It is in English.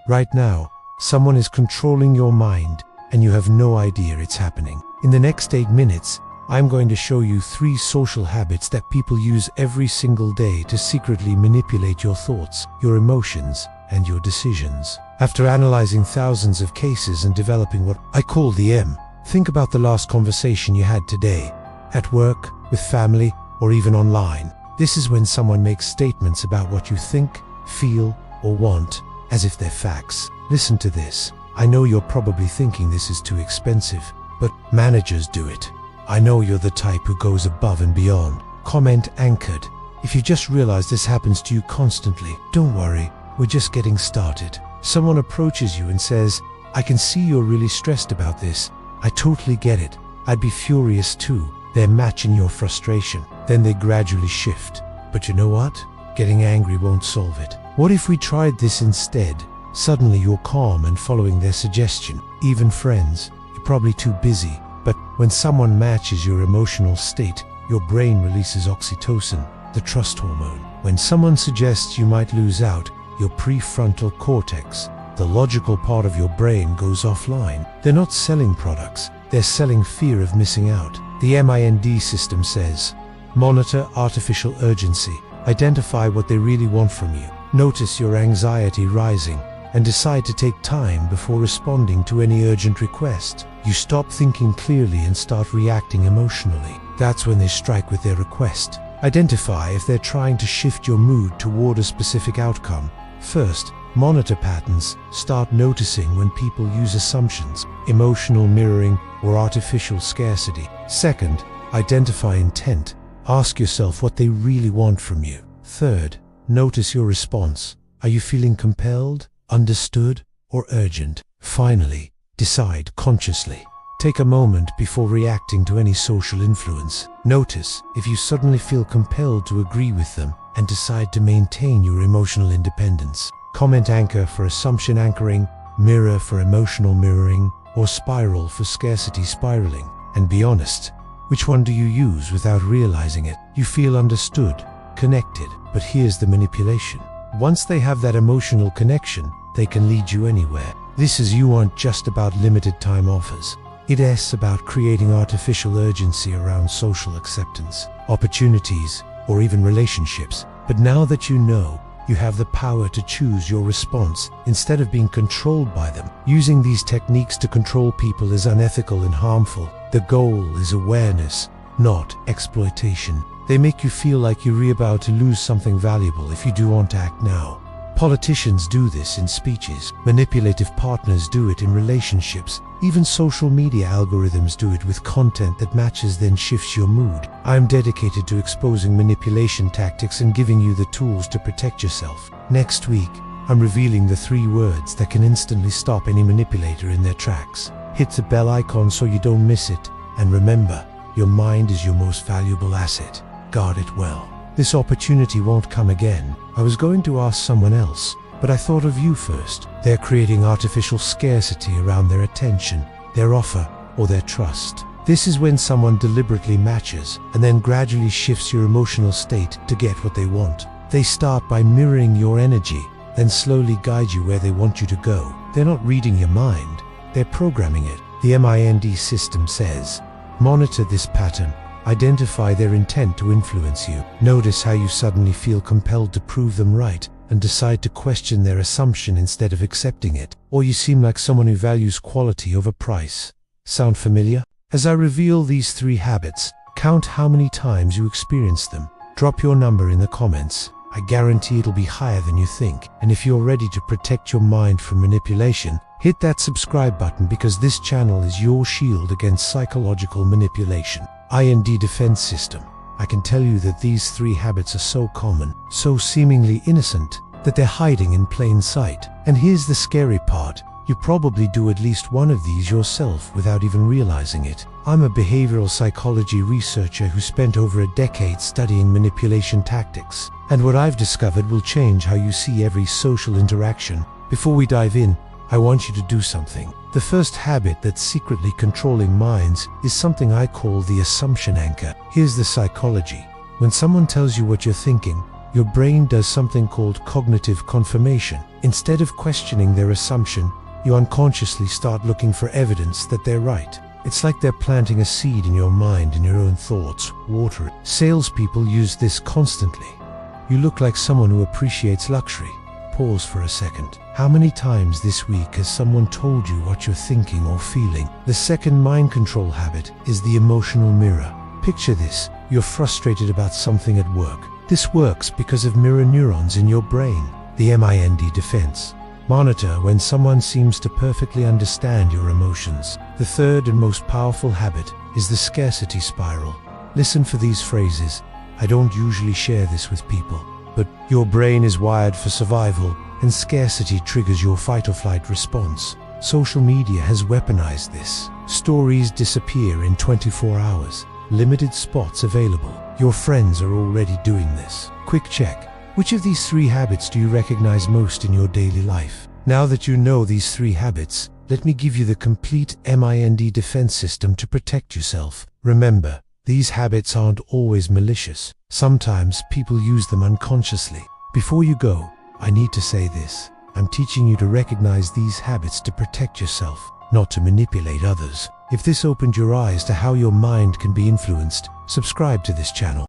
Right now, someone is controlling your mind and you have no idea it's happening. In the next 8 minutes, I'm going to show you 3 social habits that people use every single day to secretly manipulate your thoughts, your emotions, and your decisions. After analyzing thousands of cases and developing what I call the M, think about the last conversation you had today, at work, with family, or even online. This is when someone makes statements about what you think, feel, or want, as if they're facts. Listen to this. I know you're probably thinking this is too expensive, but managers do it. I know you're the type who goes above and beyond. Comment anchored. If you just realize this happens to you constantly, don't worry, we're just getting started. Someone approaches you and says, I can see you're really stressed about this. I totally get it. I'd be furious too. They're matching your frustration. Then they gradually shift. But you know what? Getting angry won't solve it. What if we tried this instead? Suddenly you're calm and following their suggestion. Even friends, you're probably too busy. But when someone matches your emotional state, your brain releases oxytocin, the trust hormone. When someone suggests you might lose out, your prefrontal cortex, the logical part of your brain, goes offline. They're not selling products, they're selling fear of missing out. The M.I.N.D system says, monitor artificial urgency. Identify what they really want from you. Notice your anxiety rising and decide to take time before responding to any urgent request. You stop thinking clearly and start reacting emotionally. That's when they strike with their request. Identify if they're trying to shift your mood toward a specific outcome. First, monitor patterns. Start noticing when people use assumptions, emotional mirroring, or artificial scarcity. Second, identify intent. Ask yourself what they really want from you. Third, notice your response. Are you feeling compelled, understood, or urgent? Finally, decide consciously. Take a moment before reacting to any social influence. Notice if you suddenly feel compelled to agree with them and decide to maintain your emotional independence. Comment anchor for assumption anchoring, mirror for emotional mirroring, or spiral for scarcity spiraling. And be honest, which one do you use without realizing it? You feel understood, connected, but here's the manipulation. Once they have that emotional connection, they can lead you anywhere. This is you aren't just about limited time offers. It is about creating artificial urgency around social acceptance, opportunities, or even relationships. But now that you know, you have the power to choose your response instead of being controlled by them. Using these techniques to control people is unethical and harmful. The goal is awareness, not exploitation. They make you feel like you're about to lose something valuable if you don't act now. Politicians do this in speeches. Manipulative partners do it in relationships. Even social media algorithms do it with content that matches then shifts your mood. I'm dedicated to exposing manipulation tactics and giving you the tools to protect yourself. Next week, I'm revealing the 3 words that can instantly stop any manipulator in their tracks. Hit the bell icon so you don't miss it. And remember, your mind is your most valuable asset. Guard it well. This opportunity won't come again. I was going to ask someone else, but I thought of you first. They're creating artificial scarcity around their attention, their offer, or their trust. This is when someone deliberately matches and then gradually shifts your emotional state to get what they want. They start by mirroring your energy, then slowly guide you where they want you to go. They're not reading your mind, they're programming it. The M.I.N.D system says, monitor this pattern. Identify their intent to influence you. Notice how you suddenly feel compelled to prove them right and decide to question their assumption instead of accepting it. Or you seem like someone who values quality over price. Sound familiar? As I reveal these 3 habits, count how many times you experience them. Drop your number in the comments. I guarantee it'll be higher than you think. And if you're ready to protect your mind from manipulation, hit that subscribe button because this channel is your shield against psychological manipulation. M.I.N.D defense system. I can tell you that these 3 habits are so common, so seemingly innocent, that they're hiding in plain sight. And here's the scary part. You probably do at least one of these yourself without even realizing it. I'm a behavioral psychology researcher who spent over a decade studying manipulation tactics. And what I've discovered will change how you see every social interaction. Before we dive in, I want you to do something. The first habit that's secretly controlling minds is something I call the assumption anchor. Here's the psychology. When someone tells you what you're thinking, your brain does something called cognitive confirmation. Instead of questioning their assumption, you unconsciously start looking for evidence that they're right. It's like they're planting a seed in your mind and your own thoughts. Water it. Salespeople use this constantly. You look like someone who appreciates luxury. Pause for a second. How many times this week has someone told you what you're thinking or feeling? The second mind control habit is the emotional mirror. Picture this. You're frustrated about something at work. This works because of mirror neurons in your brain, the M.I.N.D defense. Monitor when someone seems to perfectly understand your emotions. The third and most powerful habit is the scarcity spiral. Listen for these phrases. I don't usually share this with people, but your brain is wired for survival, and scarcity triggers your fight or flight response. Social media has weaponized this. Stories disappear in 24 hours. Limited spots available. Your friends are already doing this. Quick check. Which of these three habits do you recognize most in your daily life? Now that you know these three habits, let me give you the complete M.I.N.D defense system to protect yourself. Remember, these habits aren't always malicious. Sometimes people use them unconsciously. Before you go, I need to say this. I'm teaching you to recognize these habits to protect yourself, not to manipulate others. If this opened your eyes to how your mind can be influenced, subscribe to this channel.